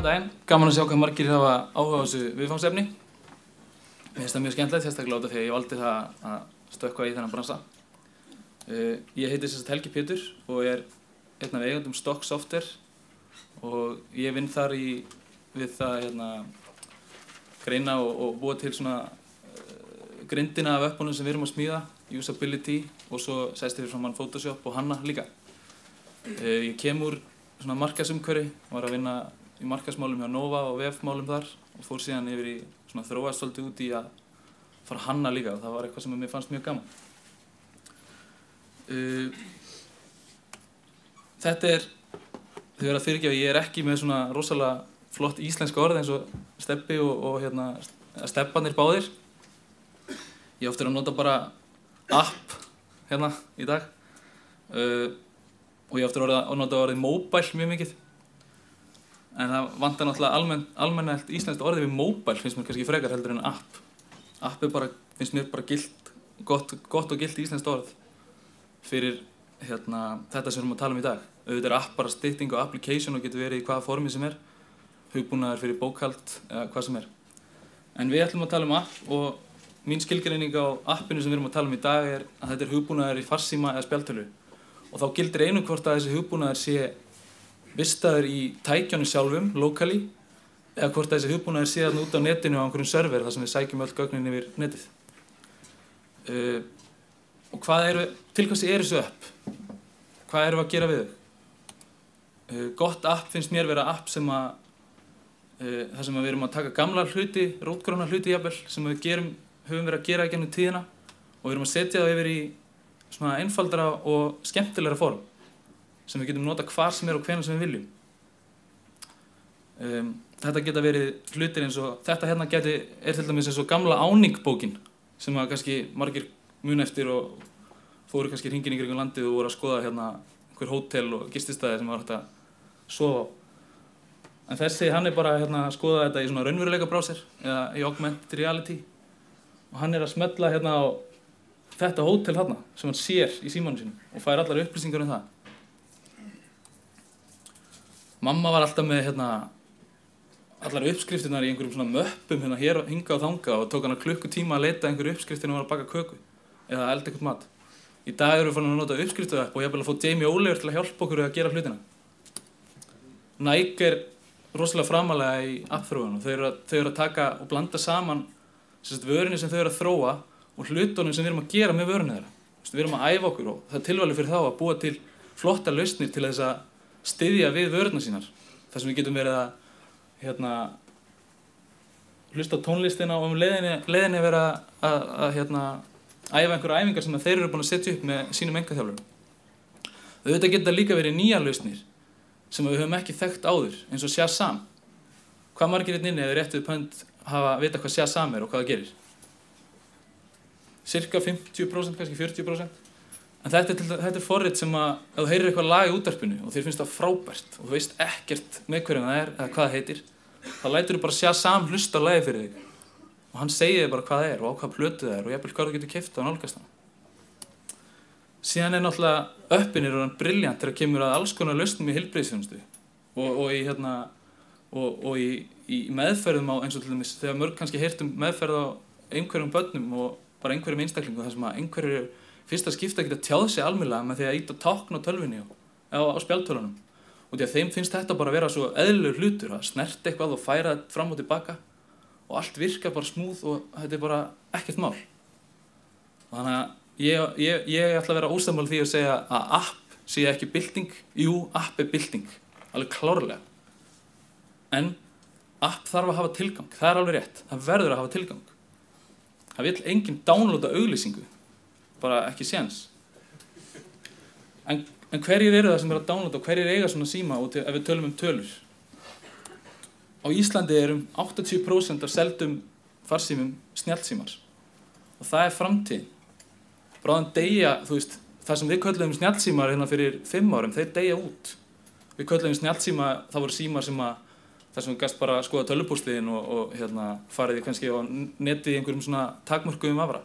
daginn. Gaman að sjá hvað margir hafa áhuga á þessu viðfangsefni. Mér finnst það mjög skemmtilegt, sérstaklega út af því að ég valdi það að stökkva í þennan bransa. Ég heiti sem sagt Helgi Pétur og er einn af eigendum Stock Software og ég vinn þar við það greina og búa til svona grindina af öppunum sem við erum að smíða, usability og svo sæst yfir framan Photoshop og hanna líka. Ég kem úr svona markaðsumhverfi, var að vinna í markaðsmálum hjá Nova og vefmálum þar og fór síðan yfir í svona þróast svolítið út í að fara að hanna líka og það var eitthvað sem mér fannst mjög gaman. Þetta þið verða að fyrirgefa, ég er ekki með svona rosalega flott íslenska orð eins og Stebbi og Stebbarnir báðir. Ég ofta að nota bara app hérna í dag og ég ofta að nota orðið mobile mjög mikið. En það vantar náttúrulega almennilegt íslenskt orðið við mobile finnst mér kannski frekar heldur en app. App finnst mér bara gott og gilt íslenskt orð fyrir þetta sem við erum að tala um í dag. Auðvitað app bara stytting og application og getur verið í hvaða formi sem hugbúnaður fyrir bókhald eða hvað sem En við ætlum að tala um app og mín skilgreining á appinu sem við erum að tala um í dag að þetta hugbúnaður í farsíma eða spjaldtölu. Og þá gildir einu hvort að þessi hugbúnaður sé vistaður í tækjunum sjálfum, locally, eða hvort að þessi hugbúnaður sé þarna út á netinu á einhverjum server þar sem við sækjum öll gögnin yfir netið. Og til hvers þessu app? Hvað erum við að gera við þau? Gott app finnst mér vera app þar sem við erum að taka gamla hluti, rótgróna hluti jafnvel, sem við höfum verið að gera í gegnum tíðina og við erum að setja það yfir í svona einfaldara og skemmtilegra form sem við getum nota hvar sem og hvenær sem við viljum. Þetta geta verið hlutir eins og þetta hérna til dæmis eins og gamla áningbókin sem að kannski margir muna eftir og fóru kannski hringinn í kringum landið og voru að skoða einhver hótel og gististæði sem var hægt að sofa á. En hann bara að skoða þetta í svona raunveruleika browser eða í augmented reality og hann að smella á þetta hótel þarna sem hann sér í símanum sínum og fær allar upplýsingar um það. Mamma var alltaf með allar uppskriftirnar í einhverjum svona möppum hér og hingað og þangað og tók hana klukkutíma að leita einhverju uppskriftir og var að baka köku eða elda eitthvað mat. Í dag erum við farin að nota uppskriftaðapp og jafnvel að fá Jamie Oliver til að hjálpa okkur að gera hlutina. Nike rosalega framalega í appþróun og þau eru að taka og blanda saman vörunni sem þau eru að þróa og hlutunum sem við erum að gera með vörunni þeirra. Við erum að æfa okkur og það tilvalið fyrir þá að búa til flotta lausnir til þess að styðja við vörurnar sínar. Þar sem við getum verið að hlusta á tónlistina og leiðinni vera að æfa einhverja æfingar sem þeir eru búin að setja upp með sínum einkaþjálfurum. Auðvitað geta líka verið nýjar lausnir sem við höfum ekki þekkt áður, eins og Shazam. Hvað margir inni eða rétt við pönd vita hvað Shazam og hvað það gerir? Cirka 50%, kannski 40%. En þetta forrit sem ef þú heyrir eitthvað lag í útvarpinu og þér finnst það frábært og þú veist ekkert með hverjum það eða hvað það heitir, þá læturðu bara Shazam hlusta á lagið fyrir þig. Og hann segir þér bara hvað það og á hvað plötu það og jafnvel hvað þú getur keypt og nálgast hana. Síðan náttúrulega appin orðinn brilljant þegar kemur að alls konar lausnum í heilbrigðisþjónustu og í meðferðum á eins og til dæmis þegar mörg kannski heyrt meðferð á einhverjum börnum og bara einhverjum einstaklingum þar sem að einhverju fyrsta skipta geta tjáð sig almennilega með því að ýta tákn á tölvunni á spjaldtölunum. Og því að þeim finnst þetta bara vera svo eðlilegur hlutur að snerta eitthvað og færa þetta fram og tilbaka og allt virkar bara smúð og þetta bara ekkert mál. Þannig að ég ætla að vera ósammála því að segja að app sé ekki bylting. Jú, app bylting, alveg klárlega. En app þarf að hafa tilgang, það alveg rétt. Það verður að hafa tilgang. Það vill enginn downloada auglýsingu, bara ekki séns. En hverjir eru það sem að downloada og hverjir eiga svona síma ef við tölum tölur? Á Íslandi 80% af seldum farsímum snjallsímar og það framtíðin. Bráðum deyja, það sem við kölluðum snjallsímar fyrir 5 árum, þeir deyja út. Við kölluðum snjallsíma, það voru símar þar sem við gast bara að skoða tölvupóstliðin og farið kannski á netið í einhverjum svona takmörkuðum afra.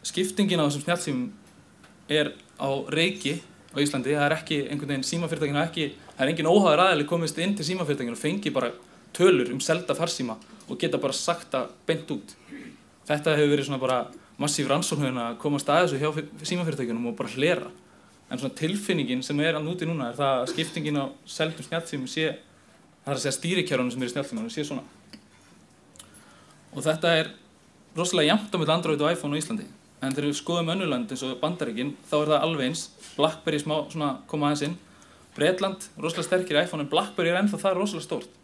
Skiptingin á þessum snjallsímum á reiki á Íslandi, það ekki einhvern veginn símafyrirtækin það engin óháður aðili komist inn til símafyrirtækin og fengi bara tölur selda farsíma og geta bara sagt það beint út. Þetta hefur verið svona bara massíf rannsókn að komast að þessu hjá símafyrirtækjunum og bara hlera. En svona tilfinningin sem úti núna það að skiptingin á seldum snjallsímum það að segja stýrikerfunum sem í snjallsímanum sé svona. Og þetta rosalega jafnt á milli Android og iPhone á Íslandi. En þegar við skoðum önnur lönd eins og Bandaríkin, þá það alveg eins. BlackBerry smá svona koma aðeins inn. Bretland, rosalega sterkir í iPhone, en BlackBerry ennþá það rosalega stórt.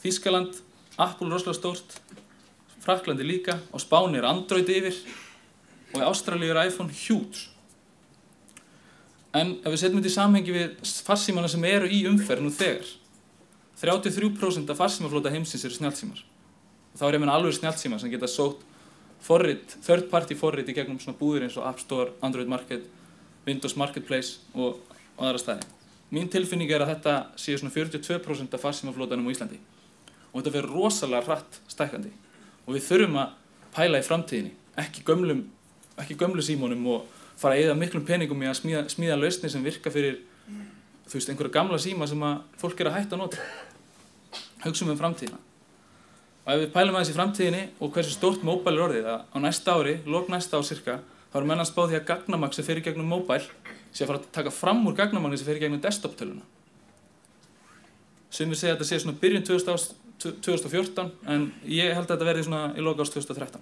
Þýskaland, Apple rosalega stórt. Frakklandi líka, á Spáni Android yfir og í Ástralíu iPhone huge. En ef við setjum þetta í samhengi við farsímana sem eru í umferð nú þegar, 33% af farsímaflota heimsins eru snjallsímar. Og þá ég meina alveg snjallsímar sem geta sótt forrit, third party forrit í gegnum svona búðir eins og App Store, Android Market, Windows Marketplace og aðra staði. Mín tilfinning að þetta sé svona 42% af farsímaflotanum á Íslandi. Og þetta verður rosalega hratt stækkandi. Og við þurfum að pæla í framtíðinni, ekki gömlu símónum og fara að eyða miklum peningum í að smíða lausnir sem virka fyrir einhverja gamla síma sem að fólk að hætta að nota. Hugsum framtíðina. Og ef við pælum aðeins í framtíðinni og hversu stórt móbæl orðið að á næsta ári, lok næsta ár cirka, þá menn að spá því að gagnamagn sem fer í gegnum móbæl sé að fara að taka fram úr gagnamagni sem fer í gegnum desktop-töluna. Sumir segja að þetta sé svona byrjun 2014, en ég held að þetta verði svona í lok árs 2013.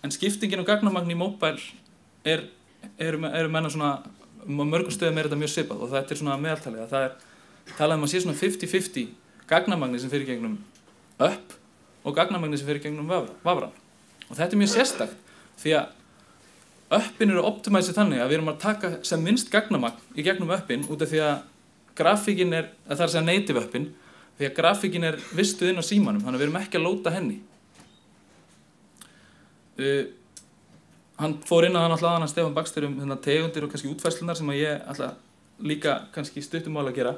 En skiptingin á gagnamagni í móbæl eru menna svona, mörgum stöðum þetta mjög svipað og þetta svona meðaltalið að það talað að sé svona 50-50 gagnamagni sem fer í gegnum upp og gagnamagni sem fer í gegnum vafran. Og þetta mjög sérstakt því að uppin eru optimæsið þannig að við erum að taka sem minnst gagnamagn í gegnum uppin út af því að grafíkin það að segja native uppin, því að grafíkin vistuð inn á símanum, þannig að við erum ekki að lóta henni. Hann fór inn á það náttúrulega hann Stefán Baxter tegundir og kannski útfærslunar sem að ég ætla líka kannski stuttumál að gera.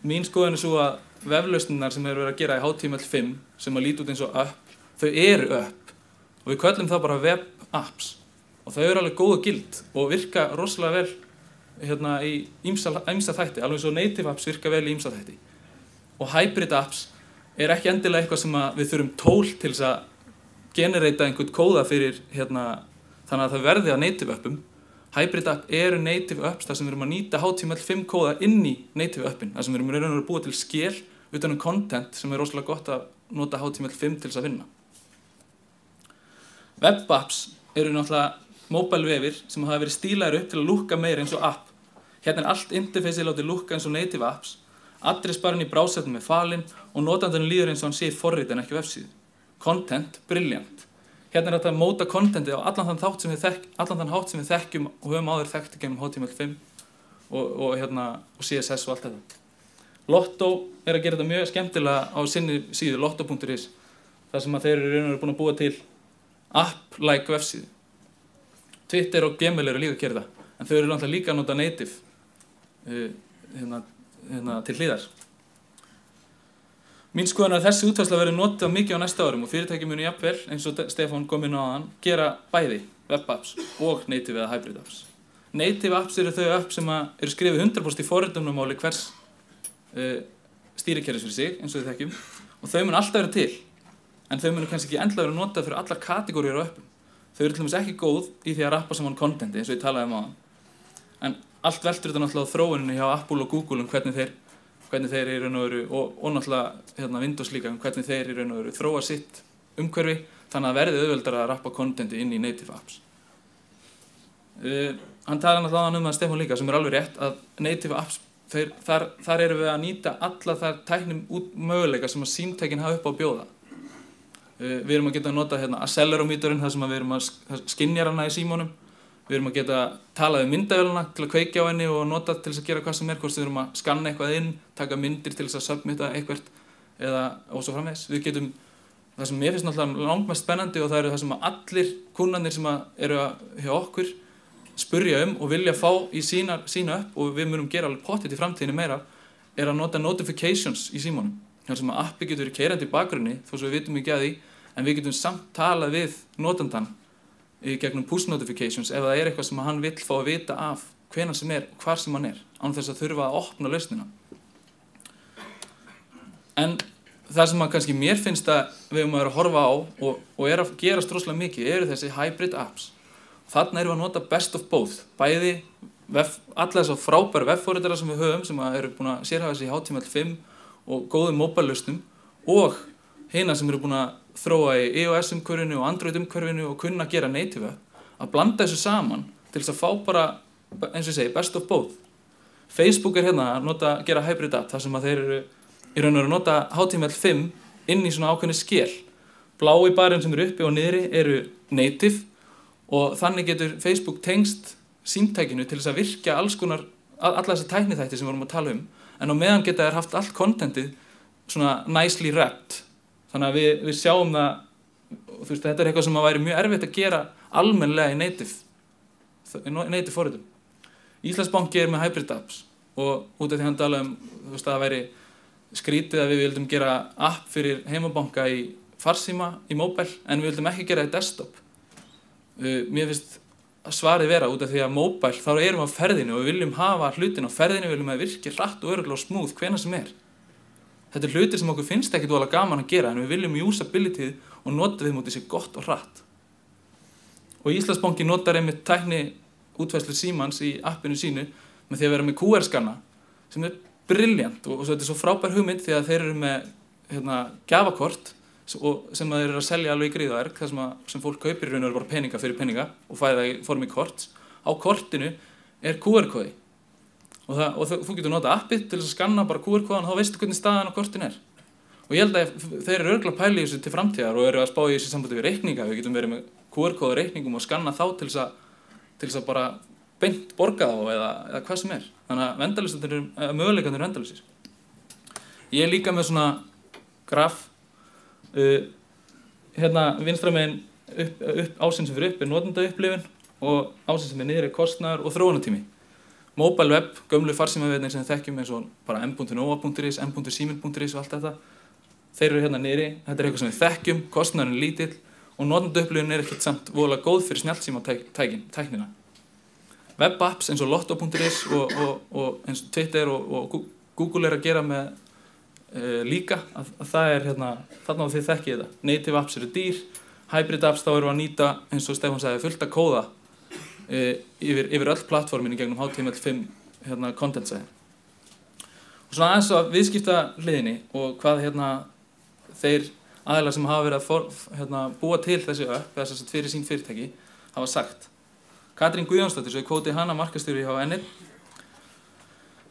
Mín skoðun svo að veflausnirnar sem verið að gera í HTML5 sem að líta út eins og upp, þau eru upp og við köllum það bara web apps og þau eru alveg góð og gild og virka rosalega vel í ýmsa þætti, alveg svo native apps virka vel í ýmsa þætti. Og hybrid apps ekki endilega eitthvað sem að við þurfum tól til þess að generata einhvern kóða fyrir þannig að það verði á native appum. Hybrid app eru native apps þar sem við erum að nýta HTML5 kóða inn í native appin, þar sem við erum raun og búa til skel utan content sem rosalega gott að nota HTML5 til þess að vinna. Web apps eru náttúrulega móbælvefir sem hafa verið stílaðir upp til að lúkka meira eins og app. Hérna allt interfaceið látið lúkka eins og native apps. Addressbarinn í browserinn falinn og notandinn líður eins og hann sé í forrit en ekki vefsíðu. Content, brilliant. Hérna þetta að móta contentið á allan þann hátt sem við þekkjum og höfum áður þekkt gegnum HTML5 og CSS og allt þetta. Lotto að gera þetta mjög skemmtilega á sinni síðu, lotto.is, þar sem að þeir eru búin að búa til app-like vefsíðu. Twitter og Gmail eru líka að gera það, en þau eru náttúrulega líka að nota native til hliðar. Mín skoðun að þessi útfærsla verður notað mikið á næsta árum og fyrirtæki munu jafnvel, eins og Stefán kom inn á áðan, gera bæði web apps og native eða hybrid apps. Native apps eru þau app sem eru skrifið 100% í forritunarmáli hvers stýrikerfis fyrir sig, eins og við þekkjum, og þau mun alltaf vera til, en þau munu kannski ekki endilega vera notað fyrir allar kategóriur á appum. Þau eru til dæmis ekki góð í því að rappa saman contenti, eins og ég talaði áðan. En allt veltur þetta náttúrulega á þróuninni hjá Apple og Google hvernig þeir í raun og veru, og náttúrulega Windows líka, hvernig þeir í raun og veru þróa sitt umhverfi, þannig að verði auðveldara að rappa contenti inn í native apps. Hann talaði náttúrulega það Stefán líka, sem alveg rétt, að native apps, þar erum við að nýta alla þær tæknum möguleika sem að símtækin hafa upp á að bjóða. Við erum að geta að nota accelerometerinn, þar sem við erum að skynja hana í símónum. Við erum að geta talað myndavélina til að kveikja á henni og nota til þess að gera hvað sem hvort við erum að skanna eitthvað inn, taka myndir til þess að submitta eitthvað og svo framvegis. Við getum, það sem mér finnst náttúrulega langmest spennandi og það eru það sem allir kunnarnir sem eru hjá okkur spurja og vilja fá í sína upp og við munum gera alveg pottþétt í framtíðinni meira, að nota notifications í símanum. Þar sem appi getur verið keyrandi í bakgrunni, þó svo við vitum ekki að því, en við getum samt talað við notandann í gegnum push notifications ef það eitthvað sem hann vill fá að vita af hvenær sem hvar sem hann án þess að þurfa að opna lausnina. En það sem kannski mér finnst að við höfum að vera að horfa á og að gerast rosalega mikið eru þessi hybrid apps. Þarna erum við að nota best of both, bæði alla þess að frábæru vefforritara sem við höfum sem eru búin að sérhæfa sig í HTML5 og góðum mobile-lausnum og hina sem eru búin að þróa í iOS-umhverfinu og Android-umhverfinu og kunna að gera native app, að blanda þessu saman til þess að fá bara, eins og ég segi, best of both. Facebook hérna að gera hybrid app þar sem að þeir eru í raun og veru að nota HTML5 inn í svona ákveðni skel. Blái barinn sem eru uppi og niðri eru native og þannig getur Facebook tengst símtækinu til þess að virkja alls konar, alla þessi tækniþætti sem við vorum að tala en á meðan geta þær haft allt contentið svona nicely wrapped. Þannig að við sjáum það, þú veist, þetta eitthvað sem að væri mjög erfitt að gera almennilega í native forritum. Íslandsbanki með hybrid apps og út af því hann talaði þú veist, að það væri skrítið að við vildum gera app fyrir heimabanka í farsíma, í mobile, en við vildum ekki gera í desktop. Mér finnst að svarið vera út af því að mobile, þá erum við á ferðinu og við viljum hafa hlutin á ferðinu, við viljum að virki hratt og örugglega og smooth hvenær sem Þetta hlutir sem okkur finnst ekkert voðalega gaman að gera en við viljum usability og nota þeim út í sig gott og hratt. Og Íslandsbanki notar einmitt tækni útfærslu Símans í appinu sínu með því að vera með QR-skanna sem brilliant og þetta svo frábær hugmynd því að þeir eru með gjafakort sem þeir eru að selja alveg í gríðaverk þar sem fólk kaupir í raun og veru bara peninga fyrir peninga og fæði það í formi korts. Á kortinu QR-kóði og þú getur nota appið til þess að skanna bara QR-kóðan og þá veistu hvernig staðan á kortinu Og ég held að þeir eru örugglega að pæla í þessu til framtíðar og eru að spá í þessu sambandi við reikninga. Við getum verið með QR-kóða reikningum og skanna þá til þess að bara beint borga þá eða hvað sem Þannig að möguleikarnir eru endalausir. Ég líka með svona graf hérna vinstra megin ásinn sem fyrir upp notendaupplifun og ásinn sem niður kostnaður og þróunartími. Mobile web, gömlu farsímaveirnir sem við þekkjum eins og bara m.nova.is, m.simin.is og allt þetta. Þeir eru hérna niðri, þetta eitthvað sem við þekkjum, kostnaðurinn lítill og notendaupplifun ekkert samt voðalega góð fyrir snjallsímatæknina. Web apps eins og lotto.is og eins og Twitter og Google að gera með líka að það hérna, þarna á þið þekkið þetta. Native apps eru dýr, hybrid apps þá erum við að nýta, eins og Stefán sagði, fullt að kóða yfir öll plattformin í gegnum HTML5 content side. Og svona aðeins að viðskipta hliðinni og hvað þeir aðilar sem hafa verið að búa til þessi upp eða þess að fyrir sín fyrirtæki hafa sagt. Katrín Guðjónsdóttir, svo ég kvóti hana markaðsstjóri hjá Enni.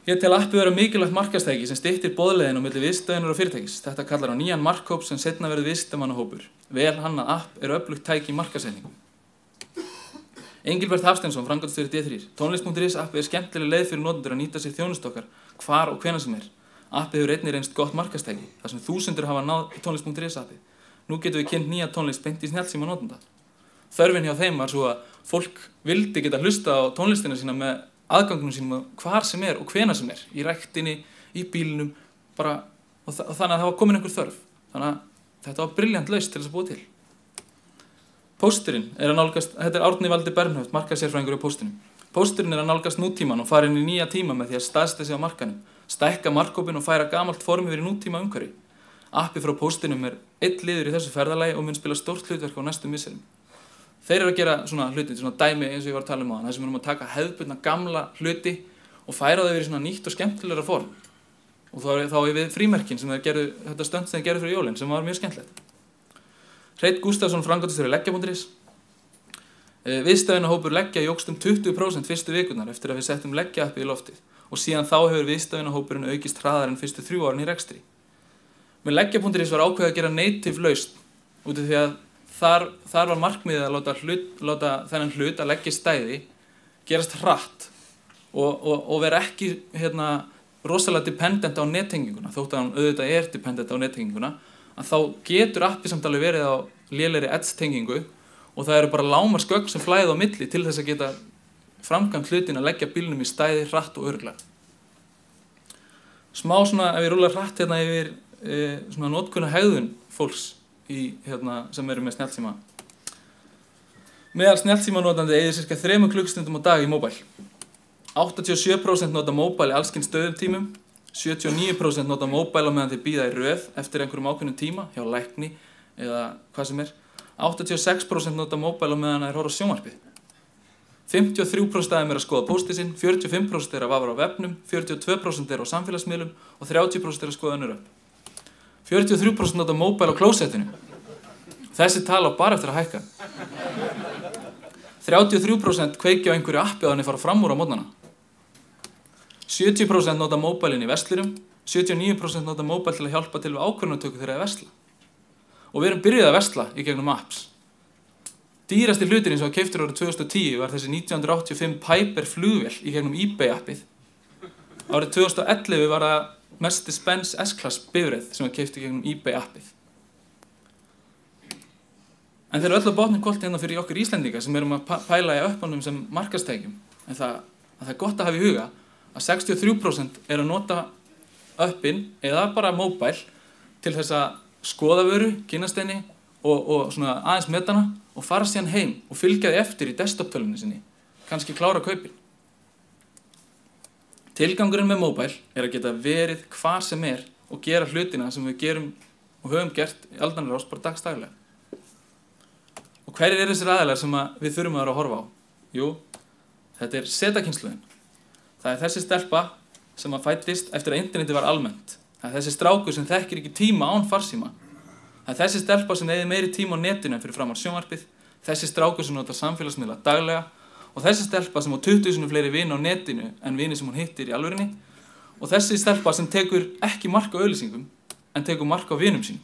Ég tel appið vera mikilvægt markaðstæki sem styttir boðleiðin á milli viðstöðunar og fyrirtækis. Þetta kallar á nýjan markhóp sem seinna verður viðskiptamannahópur. Vel hannað app öflugt tæki í markaðssetningu. Engilbert Hafsteinsson, framkvæmdastjóri D3. Tónlist.is appið skemmtileg leið fyrir notendur að nýta sér þjónustu okkar, hvar og hvenær sem Appið hefur einnig reynst gott markaðstæki, þar sem þúsundir hafa náð tónlist.is appið. Nú getum við kynnt nýja tónlist beint í snjallsíma notenda. Þörfin hjá þeim var svo að fólk vildi geta hlusta á tónlistina sína með aðgangunum sínum hvar sem og hvenær sem í ræktinni, í bílnum, bara, og þannig að það var komin einhver þörf. Þannig að þetta var brilljant lausn til þess að búa til. Pósturinn að nálgast, þetta Árni Valdi Bernhöft, markaðssérfræðingur á póstinum. Pósturinn að nálgast nútíman og fara inn í nýja tíma með því að staðsetja sig á markaðnum, stækka markhópinn og færa gamalt form yfir í nútíma umhverfi. Appið frá póstinum einn liður í þessu ferðalagi og mun spila stórt hlutverk á næstu misserum. Þeir eru að gera svona hluti, svona dæmi eins og ég var að tala um áðan, þar sem við erum að taka hefðbundna gamla hluti og færa þau yfir í svona nýtt og skemmtilegra form. Og þá við frímerkin sem þeir gerðu, þetta stönd sem þeir gerðu fyrir jólin, sem var mjög skemmtilegt. Hreinn Gústafsson, framkvæmdastjóri leggja.is. Viðstæðunahópur leggja jókst 20% fyrstu vikurnar eftir að við settum leggja-appið í loftið og síðan þá hefur viðstæðunahópurinn aukist hraðar en fyrstu 3 árin í rekstri. Með leggja.is var ákveðið að gera native lausn út af því að þar var markmiðið að láta þennan hlut að leggja stæði gerast hratt og vera ekki rosalega dependent á nettenginguna, þótt að hann auðvitað dependent á nettenginguna, að þá getur appið samt alveg verið á lélegri edge-tengingu og það eru bara lágmarksgögn sem flæða á milli til þess að geta framkvæmt hlutin að leggja bílnum í stæði hratt og örugglega. Smá svona, ef ég rúlar hratt yfir svona notkun og hegðun fólks sem eru með snjallsíma. Meðal snjallsímanotandi eyðir sirka 3 klukkustundum á dag í mobile. 87% nota móbæl í allskins stöðumtímum, 79% nota móbæl á meðan þeir bíða í röð eftir einhverjum ákveðnum tíma hjá lækni eða hvað sem er. 86% nota móbæl á meðan þeir horfa á sjónvarpið. 53% af þeim að skoða póstið sinn, 45% að vafra á vefnum, 42% á samfélagsmiðlum og 30% að skoða önnur öpp. 43% nota móbæl á klósettinu. Þessi tala á bara eftir að hækka. 33% kveikja á einhverju appi á þannig fara fram úr á mótnana. 70% nota móbælinn í verslurum, 79% nota móbæl til að hjálpa til við ákvörðunartöku þegar að versla. Og við erum byrjuð að versla í gegnum apps. Dýrasti hluturinn sem var keyptur árið 2010 var þessi 1985 Piper flugvél í gegnum eBay appið. Árið 2011 var það Mercedes-Benz S-Class bifreið sem var keypt í gegnum eBay appið. En þeir eru öll á botnum hvolft hérna fyrir okkur Íslendinga sem erum að pæla í uppanum sem markaðstækjum. En það er gott að hafa í huga að 63% eru að nota uppin eða bara móbæl til þess að skoða vöru, kynnast henni og svona aðeins meta hana og fara síðan heim og fylgja því eftir í desktop-tölvunni sinni, kannski klára kaupin. Tilgangurinn með móbæl er að geta verið hvar sem er og gera hlutina sem við gerum og höfum gert í aldanna rás bara dagstaglega. Og hverjir eru þessir aðilar sem við þurfum að vera að horfa á? Jú, þetta er Z-kynslóðin. Það er þessi stelpa sem fæddist eftir að internetið var almennt. Það er þessi strákur sem þekkir ekki tíma án farsíma. Það er þessi stelpa sem eyðir meiri tíma á netinu en fyrir framan sjónvarpið. Þessi strákur sem notar samfélagsmiðla daglega. Og þessi stelpa sem á 20.000 fleiri vini á netinu en vini sem hún hittir í alvörinni. Og þessi stelpa sem tekur ekki mark á auglýsingum en tekur mark á vinum sínum.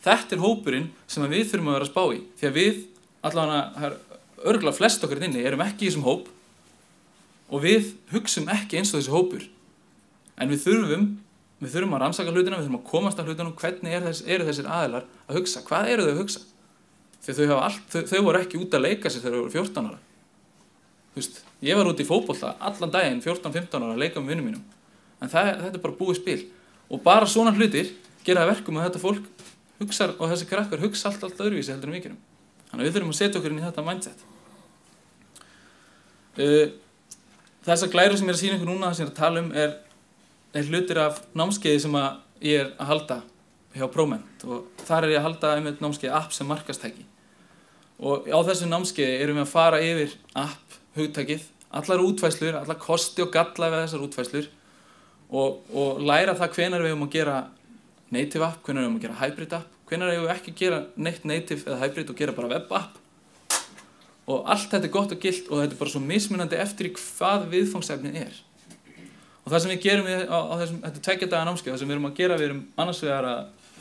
Þetta er hópurinn sem við þurfum að vera að spá í. Því að við, allavega örugglega flest okkar inni, erum ekki í þessum hóp og við hugsum ekki eins og þessi hópur. En við þurfum að rannsaka hlutina, við þurfum að komast að hlutunum, hvernig eru þessir aðilar að hugsa, hvað eru þau að hugsa? Því þau voru ekki út að leika sér þegar þau voru 14 ára. Þú veist, ég var út í fótbolta allan daginn 14-15 ára að leika með vinum mínum. En þetta er bara búið spil. Og bara svona hlutir gera það verkum að þetta fólk hugsar og þessi krakkar hugsa allt öðruvísi heldur en við gerum. Þannig að við þurfum að setja okkur inn í þetta mindset. Þessar glæru sem ég er að sýna ykkur núna, sem ég er að tala um, er hlutir af námskeiði sem ég er að halda hjá ProMent og þar er ég að halda einmitt námskeið app sem markaðstæki. Og á þessu námskeiði erum við að fara yfir app, hugtakið, allar útfærslur, allar kosti og galla við þessar útfærslur og læra það hvenær við að gera native app, hvenær við að gera hybrid app, hvenær við ekki að gera neitt native eða hybrid og gera bara web app. Og allt þetta er gott og gilt og þetta er bara svo mismunandi eftir í hvað viðfangsefnið er. Og það sem við gerum á þessum, þetta er 2 daga námskeið, það sem við erum að gera, við erum annars vegar að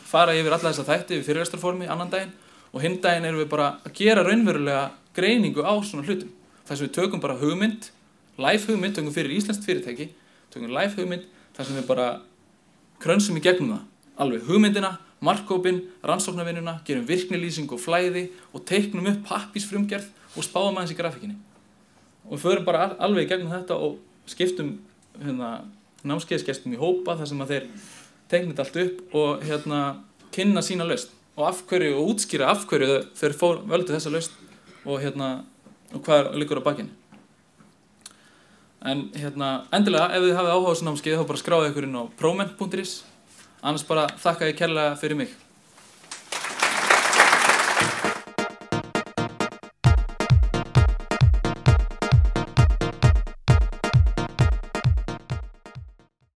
fara yfir alla þessa þætti við fyrirlesturformi annan daginn og hinn daginn erum við bara að gera raunverulega greiningu á svona hlutum. Þess að við tökum bara hugmynd, live hugmynd, tökum fyrir íslenskt fyrirtæki, tökum live hugmynd, þar sem við bara krönsum í gegnum það. Alveg hugmyndina, markhópinn, rannsóknarvinnuna, gerum virknilýsing og flæði og teiknum upp pappírsfrumgerð og spáum aðeins í grafíkinni. Og við förum bara alveg í gegnum þetta og skiptum námskeiðsgestum í hópa þar sem að þeir teikna þetta allt upp og kynna sína lausn og af hverju og útskýra af hverju þeir völdu þessa lausn og hvað liggur á bakinu. En endilega ef þið hafið áhuga á þessu námskeið þá bara skráðu ykkur inn á proment.is. Annars bara þakka ég kærlega fyrir mig.